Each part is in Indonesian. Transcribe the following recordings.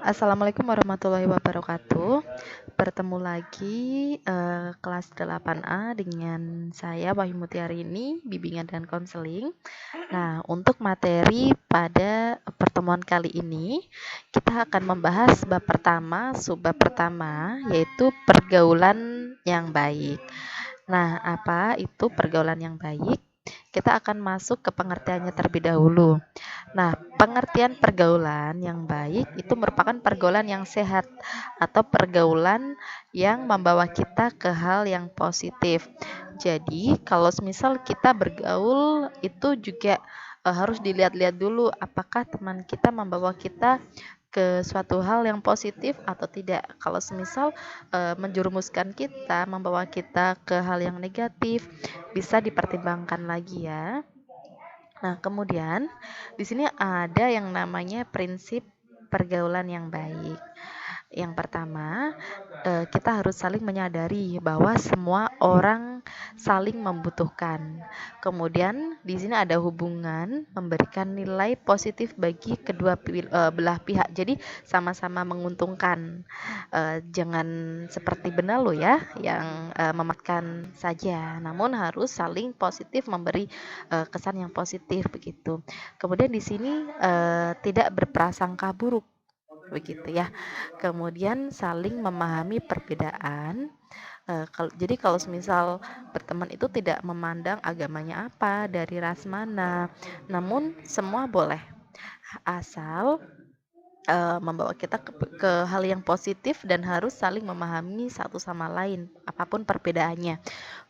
Assalamualaikum warahmatullahi wabarakatuh. Bertemu lagi kelas 8A dengan saya Wahyu Mutiarini, bimbingan dan konseling. Nah, untuk materi pada pertemuan kali ini, kita akan membahas bab pertama, subbab pertama, yaitu pergaulan yang baik. Nah, apa itu pergaulan yang baik? Kita akan masuk ke pengertiannya terlebih dahulu. Nah, pengertian pergaulan yang baik itu merupakan pergaulan yang sehat atau pergaulan yang membawa kita ke hal yang positif. Jadi, kalau misal kita bergaul itu juga harus dilihat-lihat dulu apakah teman kita membawa kita ke suatu hal yang positif atau tidak. Kalau semisal menjerumuskan kita, membawa kita ke hal yang negatif, bisa dipertimbangkan lagi ya. Nah, kemudian di sini ada yang namanya prinsip pergaulan yang baik. Yang pertama, kita harus saling menyadari bahwa semua orang saling membutuhkan. Kemudian di sini ada hubungan memberikan nilai positif bagi kedua belah pihak. Jadi sama-sama menguntungkan. Jangan seperti benalu ya, yang memakan saja. Namun harus saling positif memberi kesan yang positif begitu. Kemudian di sini tidak berprasangka buruk begitu ya. Kemudian saling memahami perbedaan. Jadi kalau misal berteman itu tidak memandang agamanya apa, dari ras mana, namun semua boleh asal membawa kita ke hal yang positif dan harus saling memahami satu sama lain apapun perbedaannya.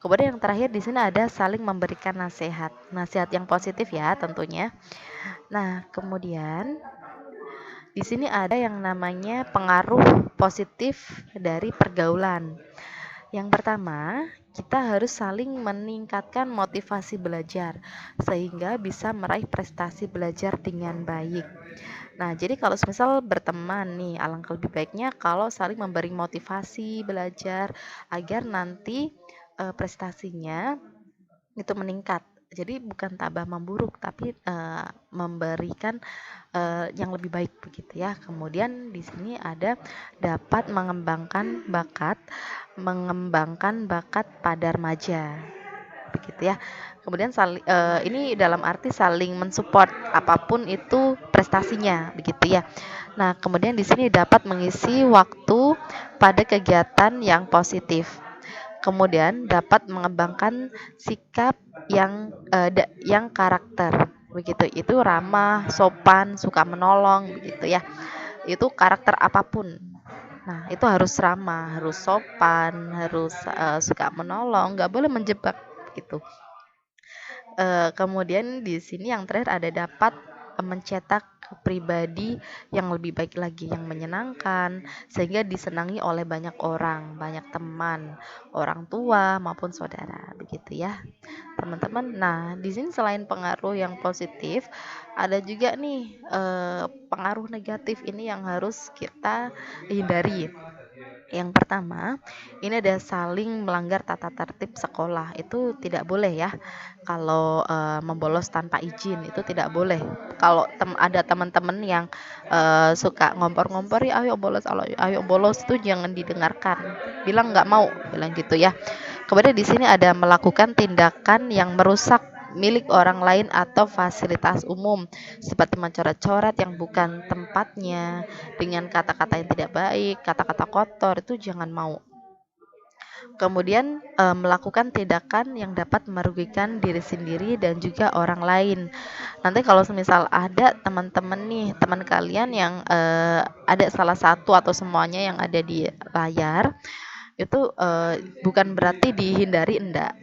Kemudian yang terakhir di sini ada saling memberikan nasihat yang positif ya tentunya. Nah, kemudian di sini ada yang namanya pengaruh positif dari pergaulan. Yang pertama, kita harus saling meningkatkan motivasi belajar sehingga bisa meraih prestasi belajar dengan baik. Nah, jadi kalau misal berteman nih, alangkah lebih baiknya kalau saling memberi motivasi belajar agar nanti prestasinya itu meningkat. Jadi bukan tambah memburuk, tapi memberikan yang lebih baik begitu ya. Kemudian di sini ada dapat mengembangkan bakat pada remaja begitu ya. Kemudian ini dalam arti saling mensupport apapun itu prestasinya begitu ya. Nah, kemudian di sini dapat mengisi waktu pada kegiatan yang positif. Kemudian dapat mengembangkan sikap yang karakter begitu. Itu ramah, sopan, suka menolong begitu ya. Itu karakter apapun. Nah, itu harus ramah, harus sopan, harus suka menolong, nggak boleh menjebak gitu. Kemudian di sini yang terakhir ada dapat mencetak pribadi yang lebih baik lagi, yang menyenangkan, sehingga disenangi oleh banyak orang, banyak teman, orang tua maupun saudara, begitu ya, teman-teman. Nah, di sini selain pengaruh yang positif, ada juga nih pengaruh negatif ini yang harus kita hindari. Yang pertama, ini ada saling melanggar tata tertib sekolah. Itu tidak boleh ya. Kalau membolos tanpa izin itu tidak boleh. Kalau ada teman-teman yang suka ngompor-ngompor, ya ayo bolos itu jangan didengarkan. Bilang nggak mau, bilang gitu ya. Kemudian di sini ada melakukan tindakan yang merusak milik orang lain atau fasilitas umum seperti mencoret-coret yang bukan tempatnya dengan kata-kata yang tidak baik, kata-kata kotor itu jangan mau. Kemudian melakukan tindakan yang dapat merugikan diri sendiri dan juga orang lain. Nanti kalau semisal ada teman-teman nih, teman kalian yang ada salah satu atau semuanya yang ada di layar, itu bukan berarti dihindari, enggak,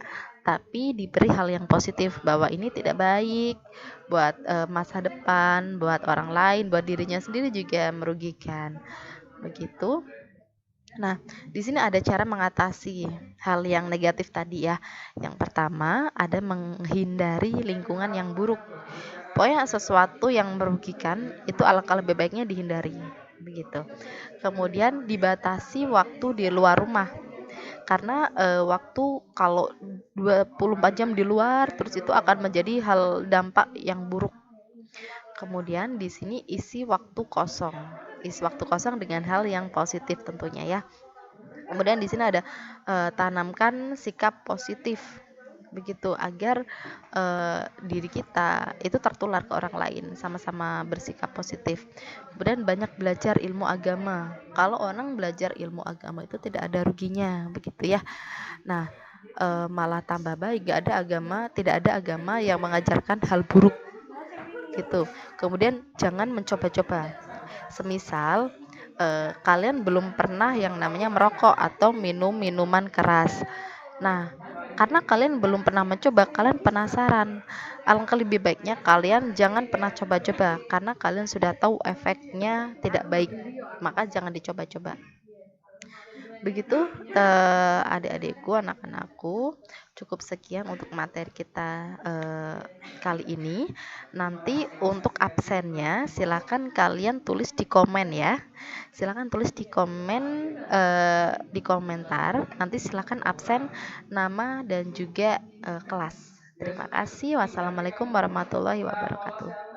tapi diberi hal yang positif bahwa ini tidak baik buat masa depan, buat orang lain, buat dirinya sendiri juga merugikan begitu. Nah, di sini ada cara mengatasi hal yang negatif tadi ya. Yang pertama ada menghindari lingkungan yang buruk. Pokoknya sesuatu yang merugikan itu alangkah lebih baiknya dihindari begitu. Kemudian dibatasi waktu di luar rumah, karena waktu kalau 24 jam di luar terus itu akan menjadi hal dampak yang buruk. Kemudian di sini isi waktu kosong. Isi waktu kosong dengan hal yang positif tentunya ya. Kemudian di sini ada tanamkan sikap positif begitu agar diri kita itu tertular ke orang lain, sama-sama bersikap positif. Kemudian banyak belajar ilmu agama. Kalau orang belajar ilmu agama itu tidak ada ruginya begitu ya. Nah, malah tambah baik. Tidak ada agama yang mengajarkan hal buruk gitu. Kemudian jangan mencoba-coba. Semisal kalian belum pernah yang namanya merokok atau minum minuman keras. Nah, karena kalian belum pernah mencoba, kalian penasaran. Alangkah lebih baiknya kalian jangan pernah coba-coba karena kalian sudah tahu efeknya tidak baik. Maka jangan dicoba-coba. Begitu adik-adikku, anak-anakku, cukup sekian untuk materi kita kali ini. Nanti untuk absennya silakan kalian tulis di komen ya. Silakan tulis di komen di komentar. Nanti silakan absen nama dan juga kelas. Terima kasih. Wassalamualaikum warahmatullahi wabarakatuh.